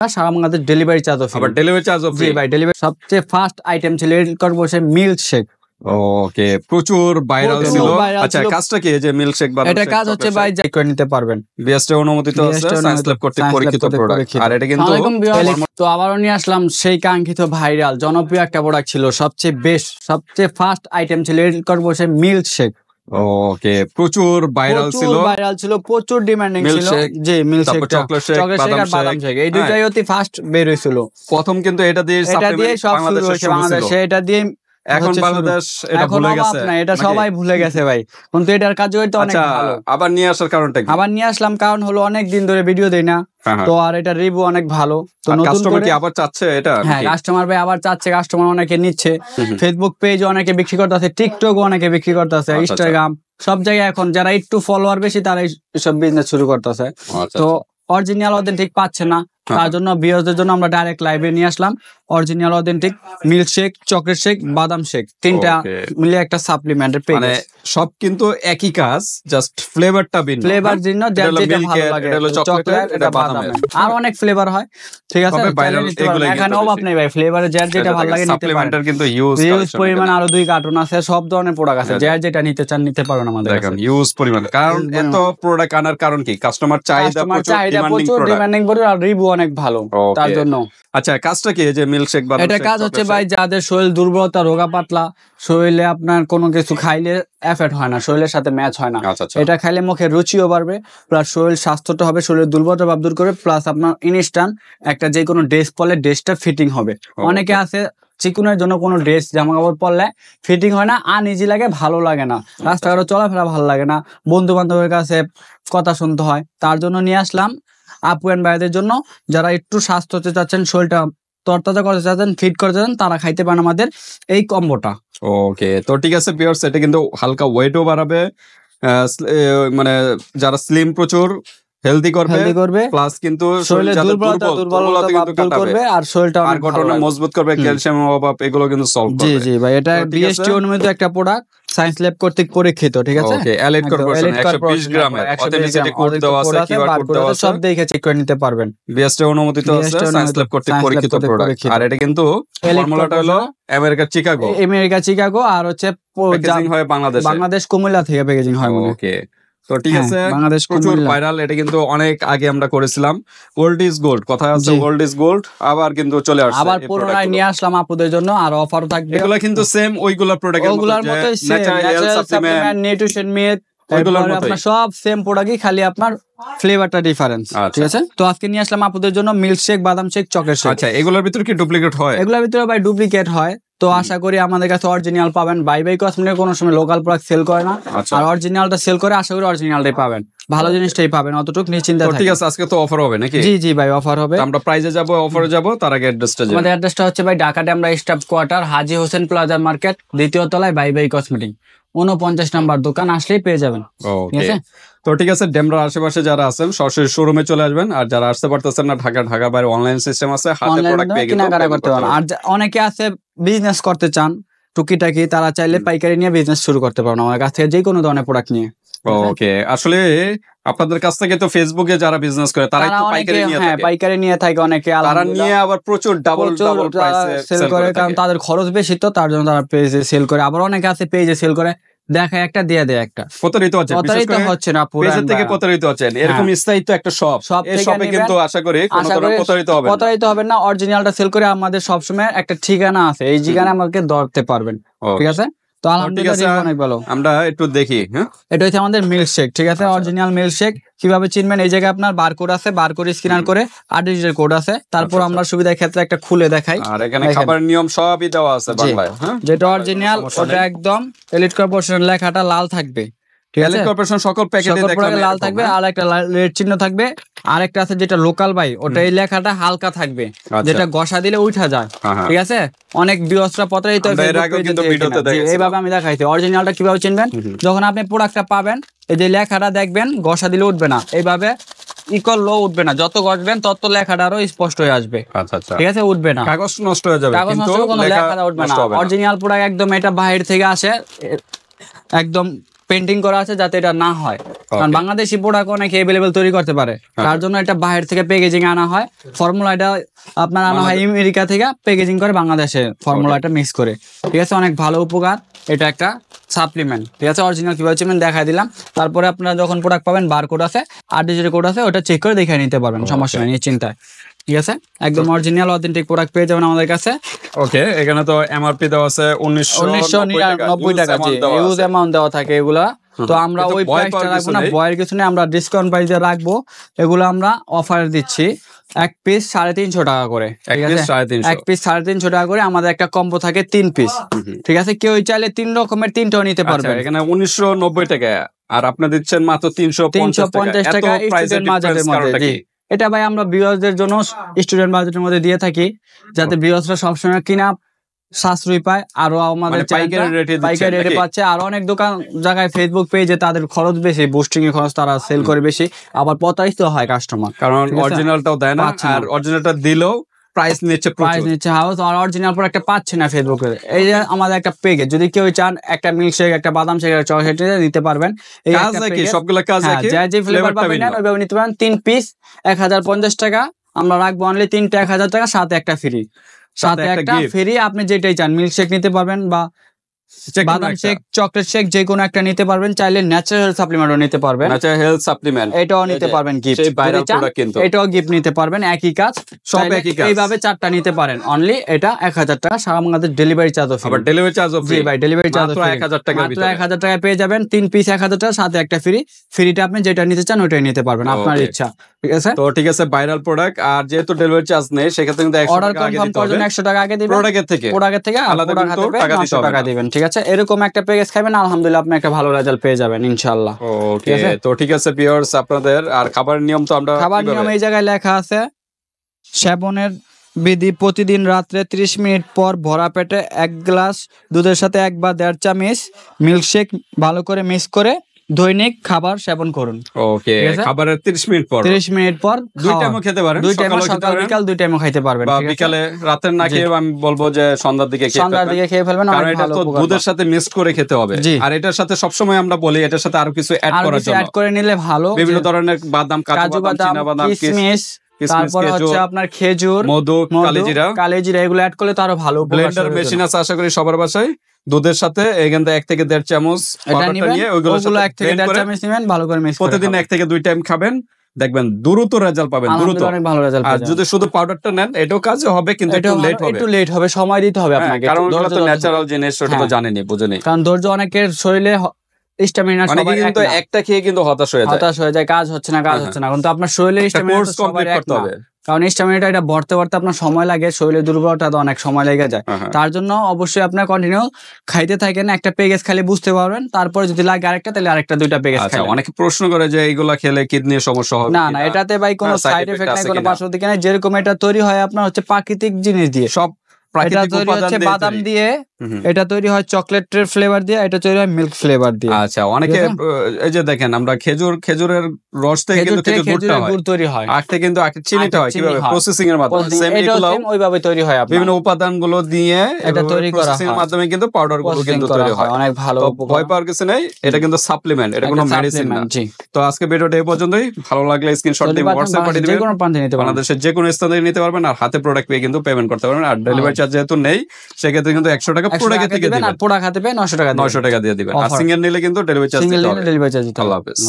সারা Bangladesh delivery চার্জও free. আবার delivery চার্জও ফ্রি। জি ভাই, ডেলিভারি সবচেয়ে ফার্স্ট আইটেম ছিল করব সে মিল্ক শেক। ওকে, প্রচুর ভাইরাল ছিল। আচ্ছা, কাজটা কি যে মিল্ক শেক বানানো? এটা কাজ হচ্ছে ভাই যাই করে নিতে পারবেন। বিএসটি অনুমোদিত আছে, সায়েন্স ল্যাব কর্তৃক পরীক্ষিত প্রোডাক্ট। আর এটা কিন্তু তো আবারও নিয়ে আসলাম সেই কাঙ্ক্ষিত ভাইরাল জনপ্রিয় একটা প্রোডাক্ট ছিল, সবচেয়ে ফার্স্ট আইটেম ছিল করব সে মিল্ক শেক। ওকে, প্রচুর ভাইরাল ছিল, প্রচুর ডিমান্ডিং ছিল। জি, মিল্ক শেক, চকলেট শেক আর বাদাম শেক, এই দুটাই অতি ফার্স্ট বের হয়েছিল। প্রথম কিন্তু এটা দিয়ে সব শুরু হয়েছে বাংলাদেশে। এটা দিয়ে এখন বাংলাদেশ এটা ভুলে গেছে না, এটা সবাই ভুলে গেছে ভাই, কিন্তু এটার কার্যকারিতা অনেক ভালো। আবার নিয়ে আসার কারণটা কি? আবার নিয়ে আসলাম কারণ হলো অনেক দিন ধরে ভিডিও দেই না, তো আর এটা রিভিউ অনেক ভালো, তো নতুন কাস্টমার কি আবার চাচ্ছে এটা? হ্যাঁ, কাস্টমার ভাই আবার চাচ্ছে, কাস্টমার অনেকে নিচ্ছে। ফেসবুক পেজ অনেকে বিক্রি করতেছে, টিকটক অনেকে বিক্রি করতেছে, ইনস্টাগ্রাম সব জায়গায় এখন যারা একটু ফলোয়ার বেশি তারা সব বিজনেস শুরু করতেছে। তো অরিজিনাল অথেন্টিক পাচ্ছে না, তার জন্য ভিউয়ারদের জন্য আমরা ডাইরেক্ট লাইভে নিয়ে আসলাম original authentic milk shake, chocolate shake, বাদাম শেক, তিনটা মিলে একটা সাপ্লিমেন্টের পেজ। মানে সব কিন্তু একই কাজ, জাস্ট ফ্লেভারটা ভিন্ন। ফ্লেভার ভিন্ন, যার যেটা ভালো লাগে, এটা হলো চকলেট, এটা বাদাম। আর অনেক ফ্লেভার হয়, ঠিক আছে। এখানে অভাব নেই ভাই, ফ্লেভারে যার যেটা ভালো লাগে নিতে পারেন। সাপ্লিমেন্টের কিন্তু হিউজ পরিমাণ, আরো 2 কার্টুন আছে, সব ধরনের প্রোডাক্ট আছে, যার যেটা নিতে চান নিতে পারবেন আমাদের কাছে। দেখেন হিউজ পরিমাণ, কারণ এত প্রোডাক্ট আনার কারণ কি? কাস্টমার চাহিদা প্রচুর, ডিমান্ডিং প্রোডাক্ট, আর রিভিউ অনেক ভালো, তার জন্য। আচ্ছা, কাজটা কি যে মিল্ক শেক বাদাম শেক? এটা কাজ হচ্ছে ভাই যাদের শরীর দুর্বলতা, রোগা পাতলা, শরীরে আপনার কোনো কিছু খাইলে এফেক্ট হয় না, শরীরের সাথে ম্যাচ হয় না, এটা খাইলে মুখে রুচিও বাড়বে, প্লাস শরীর স্বাস্থ্যটা হবে, শরীরের দুর্বলতা ভাব দূর করে, প্লাস আপনার ইনস্ট্যান্ট একটা যে কোনো ড্রেস পরলে ড্রেসটা ফিটিং হবে। অনেকে আছে চিকুনের জন্য কোনো ড্রেস জামা কাপড় পরলে ফিটিং হয় না, আনইজি লাগে, ভালো লাগে না, রাস্তাঘাটে চলাফেরা ভালো লাগে না, বন্ধু বান্ধবের কাছে কথা শুনতে হয়, তার জন্য নিয়ে আসলাম আপু এন্ড ভাইদের জন্য যারা একটু স্বাস্থ্য হতে চাচ্ছেন, শরীরটা তরতাজা করতে চাচ্ছেন, ফিট করতে চাচ্ছেন, তারা খাইতে পারেন আমাদের এই কম্বোটা। ওকে, তো ঠিক আছে ভিউয়ার্স, এটা কিন্তু হালকা ওয়েটও বাড়াবে, মানে যারা স্লিম প্রচুর হেলদি করবে, প্লাস কিন্তু শরীরের দুর্বলতা কিন্তু কাটাবে, আর শরীরটা অনেক গঠন মজবুত করবে, ক্যালসিয়াম অভাব এগুলো কিন্তু সলভ করবে। জি জি ভাই, এটা বিএসটি অনুমোদিত একটা প্রোডাক্ট, সায়েন্স ল্যাব কর্তৃক পরীক্ষিত, ঠিক আছে। ওকে, এলিট কর্পোরেশন 120 গ্রামের অথেন্টিসিটি কোড দেওয়া আছে, কিউআর কোড দেওয়া আছে, সব দেখে চেক করে নিতে পারবেন। বিএসটি অনুমোদিত আছে, সায়েন্স ল্যাব কর্তৃক পরীক্ষিত প্রোডাক্ট। আর এটা কিন্তু ফর্মুলাটা হলো আমেরিকা চিকাগো, আর হচ্ছে প্যাকেজিং হয় বাংলাদেশ কুমিল্লা থেকে প্যাকেজিং হয়। ওকে, তো ঠিক আছে, প্রচুর ভাইরাল। এটা কিন্তু অনেক আগে আমরা করেছিলাম। ওল্ড ইজ গোল্ড, কথা আছে, ওল্ড ইজ গোল্ড আবার কিন্তু চলে আসছে, আবার পুনরায় নিয়ে আসলাম আপুদের জন্য, আর অফারও থাকবে। এগুলা কিন্তু সেম ওইগুলা প্রোডাক্টের মতো, ওগুলার মতই same, natural supplement, nutrition meet, আপনার সব সেম প্রোডাক্টই, খালি আপনার ফ্লেভারটা ডিফারেন্স, ঠিক আছে। তো আজকে নিয়ে আসলাম আপুদের জন্য মিল্ক শেক, বাদাম শেক, চকলেট শেক। আচ্ছা, এগুলোর ভিতরে কি ডুপ্লিকেট হয়? এগুলোর ভিতরে ভাই ডুপ্লিকেট হয়, তো আশা করি আমাদের কাছে অরিজিনাল পাবেন। বাই কসমেটিক কোনো সময় লোকাল প্রোডাক্ট সেল করে না, আর অরিজিনালটা সেল করে, আশা করি অরিজিনালটাই পাবেন, ভালো জিনিসটাই পাবেন, অতটুকু নিশ্চিন্তে থাকুন। ঠিক আছে, আজকে তো অফার হবে নাকি? জি জি ভাই, অফার হবে। আমরা প্রাইজে যাব, অফারে যাব, তার আগে অ্যাড্রেসটা জানাই। আমাদের অ্যাড্রেসটা হচ্ছে ভাই ঢাকাতে আমরা স্টাফ কোয়ার্টার, হাজী হোসেন প্লাজা মার্কেট, দ্বিতীয় তলায় বাই কসমেটিক, 49 নাম্বার দোকান, আসলেই পেয়ে যাবেন, ঠিক আছে। তো ঠিক আছে, ডেমরার আশেপাশে যারা আছেন সরাসরি শোরুমে চলে আসবেন, আর যারা আসতে পারতেছেন না ঢাকা বাইরে অনলাইন সিস্টেম আছে, হাতে প্রোডাক্ট পেয়ে কেনাকাটা করতে পারেন। আর অনেকে আছে বিজনেস করতে চান টুকিটাকি, তারা চাইলে পাইকারি নিয়ে বিজনেস শুরু করতে পারেন আমার কাছ থেকে যে কোনো ধরনের প্রোডাক্ট নিয়ে। ওকে, আসলে আপনাদের কাছ থেকে তো ফেসবুকে যারা বিজনেস করে তারা একটু পাইকারি নিয়ে থাকে, অনেকে তারা নিয়ে আবার প্রচুর ডাবল প্রাইসে সেল করে, কারণ তাদের খরচ বেশি, তো তার জন্য তারা পেজে সেল করে। আবার অনেকে আছে পেজে সেল করে, দেখায় একটা দিয়ে দেয় একটা, প্রতারিত হচ্ছে না, পেজ থেকে প্রতারিত হচ্ছেন, এরকম স্থায়িত্ব একটা শপ, এই শপে কিন্তু আশা করি কোনো ধরনের প্রতারিত হবে না। অরিজিনালটা সেল করে, আমাদের সবসময় একটা ঠিকানা আছে, এই ঠিকানা আমাকে ধরতে পারবেন, ঠিক আছে। তো আলহামদুলিল্লাহ অনেক ভালো। আমরা একটু দেখি, হ্যাঁ, এটা হচ্ছে আমাদের মিল্ক শেক, ঠিক আছে, অরিজিনাল মিল্ক শেক। কিভাবে চিনবেন? এই জায়গায় আপনার বারকোড আছে, বারকোড স্ক্যান করে 8 ডিজিটের কোড আছে, তারপর আমরা সুবিধার ক্ষেত্রে একটা খুলে দেখাই, আর এখানে খাবারের নিয়ম সবই দেওয়া আছে বাংলায়, হ্যাঁ, যেটা অরিজিনাল ওটা একদম এলিট কর্পোরেশন লেখাটা লাল থাকবে, ঠিক আছে। এলিট কর্পোরেশন সকল প্যাকেটে দেখলাম লাল থাকবে, আর একটা রেড চিহ্ন থাকবে, আর একটা আছে যেটা লোকাল ভাই, ওটা এই লেখাটা হালকা থাকবে, যেটা ঘষা দিলে উঠা যায়, ঠিক আছে। অনেক বিয়সরা প্রতারিত এইভাবে আমি দেখাইছি। অরিজিনালটা কিভাবে চিনবেন? যখন আপনি প্রোডাক্টটা পাবেন, এই যে লেখাটা দেখবেন, ঘষা দিলে উঠবে না, এইভাবে ইকুয়াল লো উঠবে না, যত ঘষবেন তত লেখাটা আরো স্পষ্ট হয়ে আসবে, ঠিক আছে, উঠবে না, কাগজ নষ্ট হয়ে যাবে, কাগজ নষ্ট কোনো লেখাটা উঠবে না। অরিজিনাল প্রোডাক্ট একদম, এটা বাইরে থেকে আসে, একদম পেন্টিং করা আছে যাতে এটা না হয়, কারণ বাংলাদেশি প্রোডাক্ট অনেকে অ্যাভেলেবেল তৈরি করতে পারে, তার জন্য এটা বাইরে থেকে প্যাকেজিং আনা হয়। ফর্মুলা এটা আপনার আনা হয় আমেরিকা থেকে, প্যাকেজিং করে বাংলাদেশে ফর্মুলাটা মিক্স করে, ঠিক আছে। অনেক ভালো উপকার, এটা একটা সাপ্লিমেন্ট, ঠিক আছে। অরিজিনাল কিভাবে চিনবেন দেখাই দিলাম। তারপরে আপনারা যখন প্রোডাক্ট পাবেন বারকোড আছে, 8 ডিজিটের কোড আছে, ওটা চেক করে দেখে নিতে পারবেন, সমস্যা নেই চিন্তায়, ঠিক আছে। একদম অরিজিনাল অথেন্টিক প্রোডাক্ট পেয়ে যাবেন আমাদের কাছে। ওকে, এখানে তো এমআরপি দেওয়া আছে 1999 টাকা, ইউজ অ্যামাউন্ট দেওয়া থাকে এগুলা। তো আমরা ওই প্রাইসটা রাখবো না, বয়ের কিছু নেই, আমরা ডিসকাউন্ট প্রাইসে রাখবো। এগুলো আমরা অফার দিচ্ছি 1 পিস 350 টাকা করে, ঠিক আছে। 1 পিস 350 টাকা করে। আমাদের একটা কম্বো থাকে 3 পিস, ঠিক আছে। কেউ চাইলে 3 রকমের 3টাও নিতে পারবে। এখানে 1990 টাকা, আর আপনি দিচ্ছেন মাত্র 350 টাকা। স্টুডেন্ট বাজেটের মধ্যে। জি, এটা ভাই আমরা ভিউয়ারদের জন্য স্টুডেন্ট বাজেটের মধ্যে দিয়ে থাকি, যাতে ভিউয়াররা সবসময় কিনা সাশ্রয়ী পায়। আরো আমাদের পাইকারি রেটে পাচ্ছে। আর অনেক দোকান জায়গায় ফেসবুক পেজে তাদের খরচ বেশি, বুস্টিং এর খরচ তারা সেল করে বেশি, আবার প্রতারিত হয় কাস্টমার, কারণ অরিজিনালটাও দেয় না, আর অরিজিনালটা দিলেও প্রাইস নিচ্ছে হাউস, আর অরিজিনাল প্রোডাক্টটা পাচ্ছে না ফেসবুকে। এই যে আমাদের একটা পেজ, যদি কেউ চান একটা মিল্কশেক, একটা বাদাম শেক, একটা চকলেট নিতে পারবেন। এই কাজ নাকি সবগুলো কাজ নাকি যে ফ্লেভার পাবেন না ওইভাবে নিতে পারেন। 3 পিস 1050 টাকা আমরা রাখবো, অনলি 3টা 1000 টাকা, সাথে একটা ফ্রি, সাথে একটা ফ্রি। আপনি যেটাই চান, মিল্কশেক নিতে পারবেন বা বাদাম শেক, চকলেট শেক, যে কোনো একটা নিতে পারবেন। চাইলে ন্যাচারাল সাপ্লিমেন্টও নিতে পারবেন, ন্যাচারাল হেলথ সাপ্লিমেন্ট এটাও নিতে পারবেন গিফট, সেই ভাইরাল প্রোডাক্ট কিন্তু এটাও গিফট নিতে পারবেন, একই কাজ, সব একই কাজ। এইভাবে 4টা নিতে পারেন। অনলি এটা 1000 টাকা, সারা বাংলাদেশ ডেলিভারি চার্জও ফ্রি। আবার ডেলিভারি চার্জও ফ্রি। জি ভাই, ডেলিভারি চার্জ মাত্র 1000 টাকা, মাত্র 1000 টাকায় পেয়ে যাবেন। 3 পিস 1000 টাকা, সাথে একটা ফ্রি। ফ্রিটা আপনি যেটা নিতে চান ওটাই নিতে পারবেন, আপনার ইচ্ছা, ঠিক আছে। তো ঠিক আছে, ভাইরাল প্রোডাক্ট, আর যেহেতু ডেলিভারি চার্জ নেই, সেক্ষেত্রে কিন্তু 100 টাকা আগে দিতে হবে। 100 টাকা আগে দিবেন প্রোডাক্টের থেকে আলাদা কিন্তু টাকা দিবেন, ঠিক আছে। এরকম একটা প্যাকেজ খাবেন, আলহামদুলিল্লাহ আপনি একটা ভালো রেজাল্ট পেয়ে যাবেন ইনশাআল্লাহ। ওকে, তো ঠিক আছে ভিউয়ার্স, আপনাদের আর খাবারের নিয়ম তো আমরা খাবার নিয়ম এই জায়গায় লেখা আছে। সেবনের বিধি: প্রতিদিন রাত্রে 30 মিনিট পর ভরা পেটে 1 গ্লাস দুধের সাথে 1 বা 1.5 চামচ মিল্কশেক ভালো করে মিক্স করে দৈনিক খাবার সেবন করুন। ওকে, খাবারের 30 মিনিট পর 2 টাইমও খেতে পারেন, 2 টাইমে, সকাল বিকাল 2 টাইমও খেতে পারবেন, বা বিকালে, রাতের না খেয়ে আমি বলবো যে সন্ধ্যার দিকে খেয়ে ফেলবেন, কারণ এটা তো দুধের সাথে মিক্স করে খেতে হবে। আর এটার সাথে সবসময় আমরা বলি এটার সাথে আরো কিছু অ্যাড করার জন্য, অ্যাড করে নিলে ভালো। বিভিন্ন ধরনের বাদাম, কাজু বাদাম, চীনা বাদাম, কিশমিশ, তারপরে হচ্ছে আপনার খেজুর, মধু, কালিজিরা, এগুলো অ্যাড করলে তো আরো ভালো। ব্লেন্ডার মেশিন আছে আশা করি সবার বাসায়। দুধের সাথে এখান থেকে 1 থেকে 1.5 চামচ নিয়ে ওইগুলো 1 থেকে 1.5 চামচ নেবেন, ভালো করে মিক্স করে প্রতিদিন 1 থেকে 2 টাইম খাবেন, দেখবেন দ্রুত রেজাল্ট পাবেন, দ্রুত অনেক ভালো রেজাল্ট পাবেন। আর যদি শুধু পাউডারটা নেন এটাও কাজে হবে, কিন্তু একটু লেট হবে, সময় দিতে হবে আপনাকে, কারণ ওগুলো তো ন্যাচারাল জিনিস, ওটা তো জানেনই বুঝেনি। কারণ ধৈর্য অনেকের শরীরে স্ট্যামিনা সবার কিন্তু একটা খেয়ে কিন্তু হতাশ হয়ে যায়, কাজ হচ্ছে না কিন্তু আপনার শরীরে স্ট্যামিনা সবার এক না, কারণ স্ট্যামিনাটা এটা ভরতে আপনার সময় লাগে, শরীরে দুর্বলতা তো অনেক সময় লেগে যায়। তার জন্য অবশ্যই আপনার কন্টিনিউ খাইতে থাকেন, একটা প্যাকেজ খালি বুঝতে পারবেন, তারপরে যদি লাগে আরেকটা তাহলে আরেকটা 2টা প্যাকেজ খাবেন। অনেকে প্রশ্ন করে যে এইগুলা খেলে কিডনির সমস্যা হবে না, এটাতে ভাই কোনো সাইড এফেক্ট নাই, কোনো পার্শ্বদিক নাই। যেরকম এটা তৈরি হয় আপনার হচ্ছে প্রাকৃতিক জিনিস দিয়ে, সব এটা তৈরি হচ্ছে বাদাম দিয়ে, এটা তৈরি হয় চকলেটের ফ্লেভার দিয়ে, এটা তৈরি হয় মিল্ক ফ্লেভার দিয়ে। আচ্ছা, অনেকে এই যে দেখেন আমরা খেজুরের রস থেকে কিন্তু খেজুরের গুড় তৈরি হয়, আর থেকে কিন্তু চিনিটা হয় কিভাবে প্রসেসিং এর মাধ্যমে, সেম এগুলো ওইভাবে তৈরি হয়, বিভিন্ন উপাদানগুলো দিয়ে এটা তৈরি করা হয়, এর মাধ্যমে কিন্তু পাউডার গুলো কিন্তু তৈরি হয়। অনেক ভালো, ভয় পাওয়ার কিছু নেই, এটা কিন্তু সাপ্লিমেন্ট, এটা কোনো মেডিসিন না। তো আজকে ভিডিওটা এই পর্যন্তই। ভালো লাগলে স্ক্রিনশট দিয়ে WhatsApp পাঠিয়ে দিবেন, যে কোনো প্রান্তে নিতে পারবেন, বাংলাদেশের যে কোনো স্থানে নিতে পারবেন, আর হাতে প্রোডাক্ট পেয়ে কিন্তু পেমেন্ট করতে পারবেন। আর ডেলিভারি চার্জ যেহেতু নেই, সেক্ষেত্রে কিন্তু 100 টাকা প্রোডাক্ট থেকে দিবেন, আর প্রোডাক্ট হাতে পেয়ে 900 টাকা দিয়ে দিবেন। আর সিঙ্গেল নিলে কিন্তু ডেলিভারি চার্জ দিতে হবে। আল্লাহ হাফেজ।